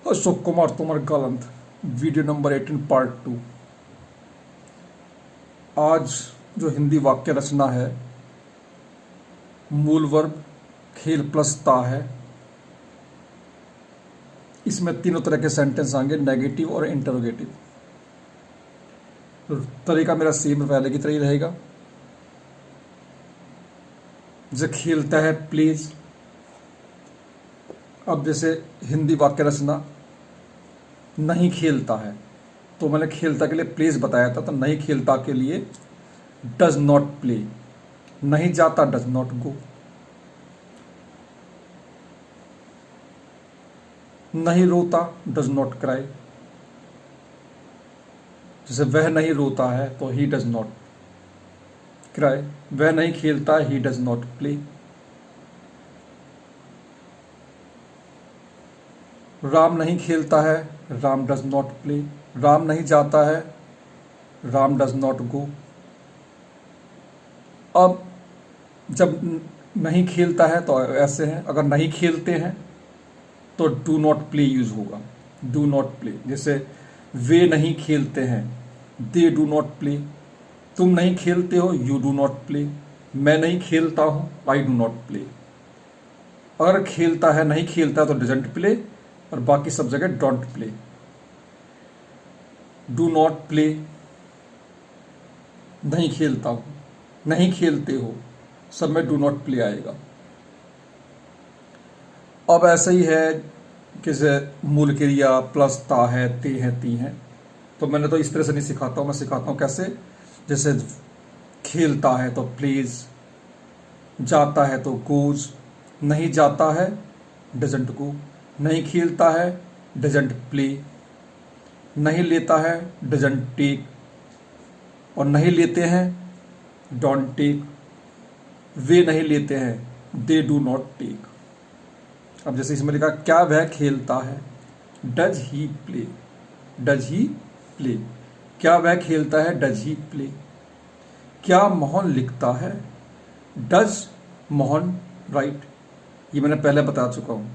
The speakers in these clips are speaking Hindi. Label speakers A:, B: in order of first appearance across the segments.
A: अशोक कुमार तोमर गालंत, वीडियो नंबर 18 पार्ट 2। आज जो हिंदी वाक्य रचना है, मूल वर्ब खेल प्लस ता है। इसमें तीनों तरह के सेंटेंस आएंगे, नेगेटिव और इंटरोगेटिव। तो तरीका मेरा सेम पहले की तरह ही रहेगा। जो खेलता है प्लीज। अब जैसे हिंदी वाक्य रचना नहीं खेलता है, तो मैंने खेलता के लिए प्लेस बताया था, तो नहीं खेलता के लिए डज नॉट प्ले। नहीं जाता डज नॉट गो। नहीं रोता डज नॉट क्राई। जैसे वह नहीं रोता है तो ही डज नॉट क्राई। वह नहीं खेलता he does not play. Ram नहीं खेलता है, Ram does not play. Ram नहीं जाता है, राम डज नॉट गो। अब जब नहीं खेलता है तो ऐसे हैं, अगर नहीं खेलते हैं तो डू नॉट प्ले यूज होगा। Do not play. जैसे वे नहीं खेलते हैं, दे डू नॉट प्ले। तुम नहीं खेलते हो, यू डू नॉट प्ले। मैं नहीं खेलता हूं, आई डू नॉट प्ले। अगर खेलता है नहीं खेलता है तो डजंट प्ले, और बाकी सब जगह don't play. Do not play, नहीं खेलता हूं, नहीं खेलते हो, सब में डू नॉट प्ले आएगा। अब ऐसा ही है कि मूल क्रिया प्लस ता है, ते है, ती है। तो मैंने तो इस तरह से नहीं सिखाता हूं, मैं सिखाता हूं कैसे। जैसे खेलता है तो प्लेज, जाता है तो गोज, नहीं जाता है डजंट गो, नहीं खेलता है डजंट प्ले, नहीं लेता है डजंट टेक, और नहीं लेते हैं डोंट टेक। वे नहीं लेते हैं, दे डू नॉट टेक। अब जैसे इसमें लिखा क्या वह खेलता है, does he play. Does he play. क्या वह खेलता है, डज ही प्ले। क्या मोहन लिखता है, डज मोहन राइट। ये मैंने पहले बता चुका हूं।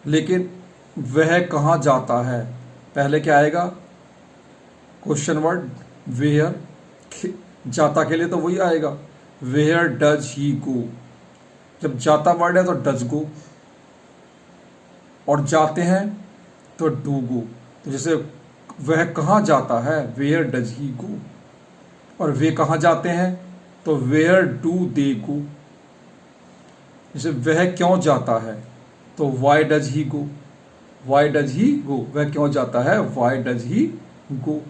A: लेकिन वह कहाँ जाता है, पहले क्या आएगा, क्वेश्चन वर्ड वेयर। जाता के लिए तो वही आएगा, वेयर डज ही गो। जब जाता वर्ड है तो डज गो, और जाते हैं तो डू गो। तो जैसे वह कहाँ जाता है, वेयर डज ही गो, और वे कहाँ जाते हैं तो वेयर डू दे गो। जैसे वह क्यों जाता है तो why does he go. Why does he go, वह क्यों जाता है, वाई डज ही गो।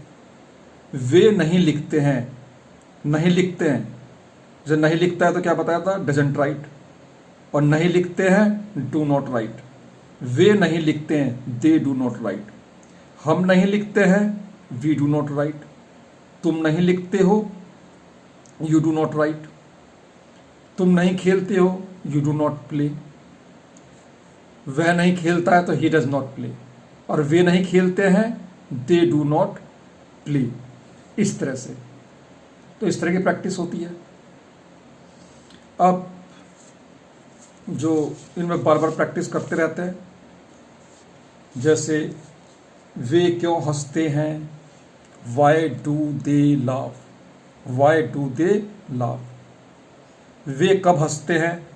A: वे नहीं लिखते हैं, नहीं लिखते हैं। जब नहीं लिखता है तो क्या बताया था, डजंट राइट। और नहीं लिखते हैं डू नॉट राइट। वे नहीं लिखते हैं, दे डू नॉट राइट। हम नहीं लिखते हैं, वी डू नॉट राइट। तुम नहीं लिखते हो, यू डू नॉट राइट। तुम नहीं खेलते हो, यू डू नॉट प्ले। वह नहीं खेलता है तो ही डज नॉट प्ले, और वे नहीं खेलते हैं, दे डू नॉट प्ले। इस तरह से, तो इस तरह की प्रैक्टिस होती है। अब जो इनमें बार बार प्रैक्टिस करते रहते हैं, जैसे वे क्यों हंसते हैं, why do they laugh. Why do they laugh. वे कब हंसते हैं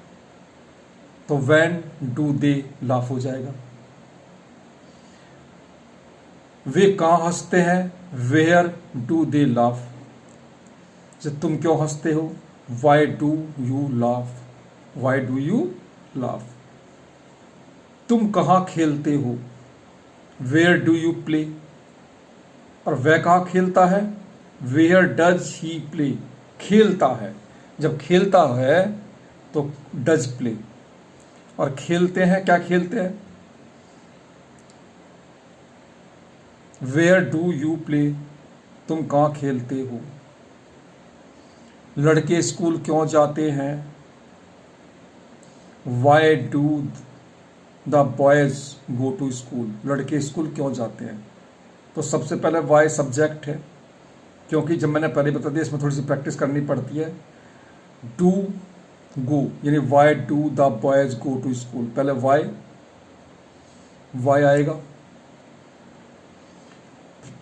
A: तो व्हेन डू दे लाफ हो जाएगा। वे कहाँ हंसते हैं, वेयर डू दे लाफ। जब तुम क्यों हंसते हो, why do you laugh. Why do you laugh. तुम कहाँ खेलते हो, वेयर डू यू प्ले। और वह कहाँ खेलता है, वेयर डज ही प्ले। खेलता है, जब खेलता है तो डज प्ले। और खेलते हैं, क्या खेलते हैं, वेयर डू यू प्ले। तुम कहाँ खेलते हो। लड़के स्कूल क्यों जाते हैं, why do the boys go to school. लड़के स्कूल क्यों जाते हैं। तो सबसे पहले वाई सब्जेक्ट है, क्योंकि जब मैंने पहले बता दिया इसमें थोड़ी सी प्रैक्टिस करनी पड़ती है। डू गो, यानी why do the boys go to school. पहले वाई आएगा,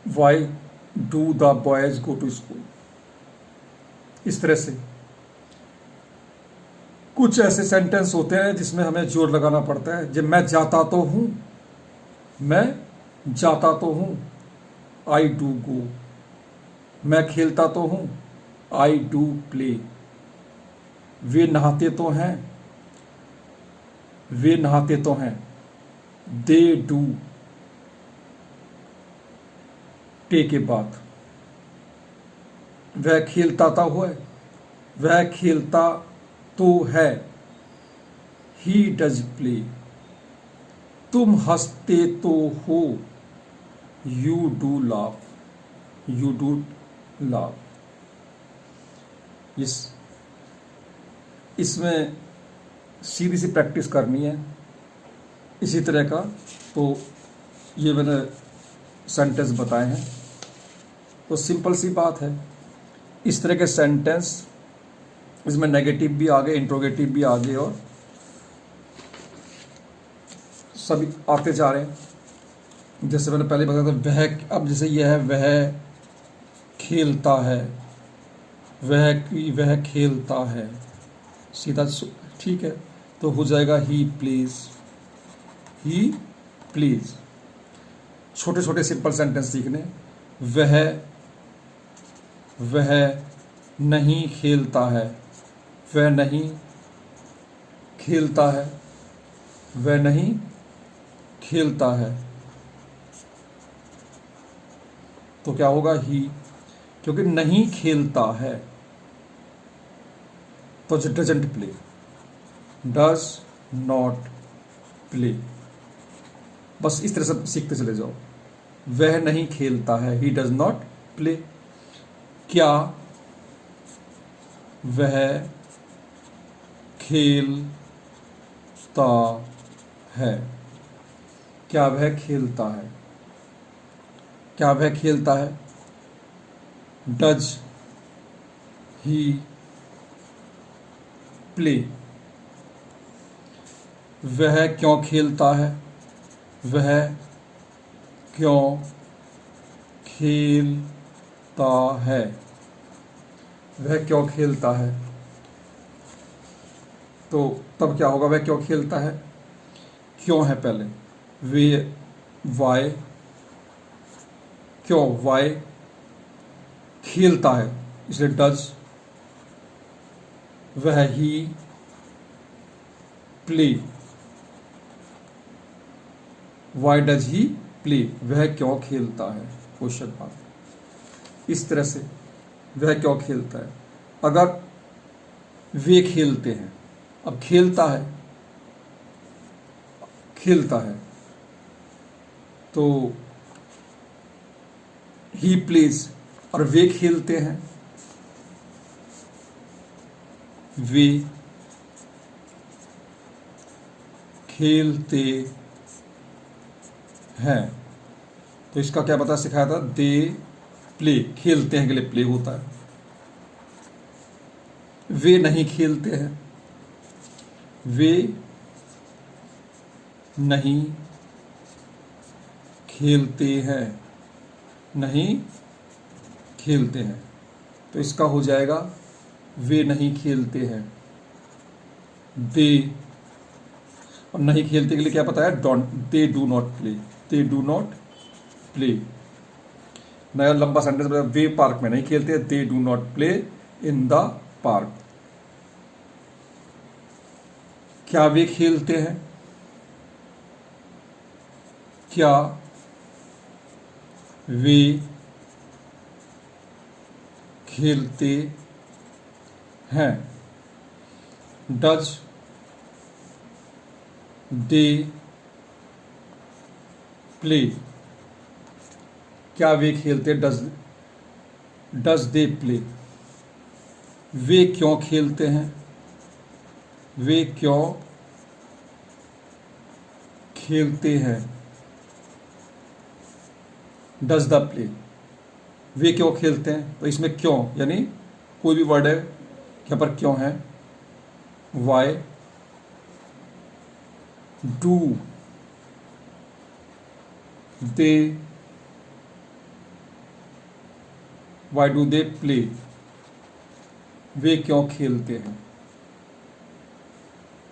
A: why do the boys go to school. इस तरह से कुछ ऐसे सेंटेंस होते हैं जिसमें हमें जोर लगाना पड़ता है। जब मैं जाता तो हूं, मैं जाता तो हूं, आई डू गो। मैं खेलता तो हूं, आई डू प्ले। वे नहाते तो हैं, वे नहाते तो हैं, दे डू। टे के बाद वह खेलता था हुआ, वह खेलता तो है, ही डज प्ले। तुम हंसते तो हो, you do laugh, you do laugh. इसमें सीधी सी प्रैक्टिस करनी है इसी तरह का। तो ये मैंने सेंटेंस बताए हैं, तो सिंपल सी बात है। इस तरह के सेंटेंस, इसमें नेगेटिव भी आ गए, इंट्रोगेटिव भी आ गए, और सभी आते जा रहे हैं। जैसे मैंने पहले बताया था वह, अब जैसे यह है वह खेलता है, वह खेलता है, सीधा ठीक है। तो हो जाएगा ही प्लीज, ही प्लीज। छोटे छोटे सिंपल सेंटेंस सीखने। वह नहीं खेलता है, वह नहीं खेलता है, वह नहीं खेलता है। तो क्या होगा ही, क्योंकि नहीं खेलता है तो doesn't play, does not play. बस इस तरह से सीखते चले जाओ। वह नहीं खेलता है, ही डज नॉट प्ले। क्या वह खेलता है, क्या वह खेलता है, क्या वह खेलता है, डज ही प्ले। वह क्यों खेलता है, वह क्यों खेलता है, वह क्यों खेलता है। तो तब क्या होगा, वह क्यों खेलता है, क्यों है पहले, वे वाई, क्यों वाई खेलता है, इसलिए डज। वह he play, why does he play, वह क्यों खेलता है, क्वेश्चन मार्क। इस तरह से वह क्यों खेलता है। अगर वे खेलते हैं, अब खेलता है, खेलता है तो ही प्लेज, और वे खेलते हैं, वे खेलते हैं। तो इसका क्या पता सिखाया था, दे प्ले, खेलते हैं के लिए प्ले होता है। वे नहीं खेलते हैं, वे नहीं खेलते हैं, नहीं खेलते हैं। तो इसका हो जाएगा वे नहीं खेलते हैं, दे, और नहीं खेलते के लिए क्या बताया, don't, they do not play, they do not play. नया लंबा सेंटेंस बताया, वे पार्क में नहीं खेलते, they do not play in the park. क्या वे खेलते हैं, क्या वे खेलते हैं, डज दे प्ले। क्या वे खेलते, डज दे प्ले। वे क्यों खेलते हैं, वे क्यों खेलते हैं, डज द प्ले। वे क्यों खेलते हैं, तो इसमें क्यों यानी कोई भी वर्ड है यहाँ पर क्यों है, why do they why do they play, वे क्यों खेलते हैं।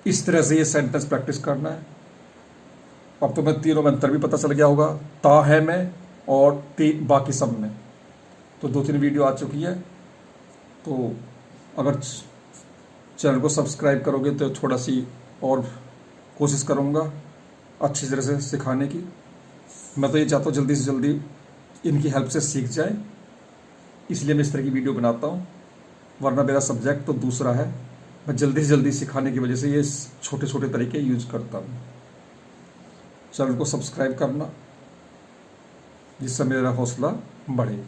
A: इस तरह से ये सेंटेंस प्रैक्टिस करना है। अब तो मैं तीनों में अंतर भी पता चल गया होगा, ता है में और ते बाकी सब में। तो 2-3 वीडियो आ चुकी है। तो अगर चैनल को सब्सक्राइब करोगे तो थोड़ा सी और कोशिश करूँगा अच्छी तरह से सिखाने की। मैं तो ये चाहता हूँ जल्दी से जल्दी इनकी हेल्प से सीख जाए, इसलिए मैं इस तरह की वीडियो बनाता हूँ। वरना मेरा सब्जेक्ट तो दूसरा है, मैं जल्दी से जल्दी सिखाने की वजह से ये छोटे छोटे तरीके यूज करता हूँ। चैनल को सब्सक्राइब करना जिससे मेरा हौसला बढ़े।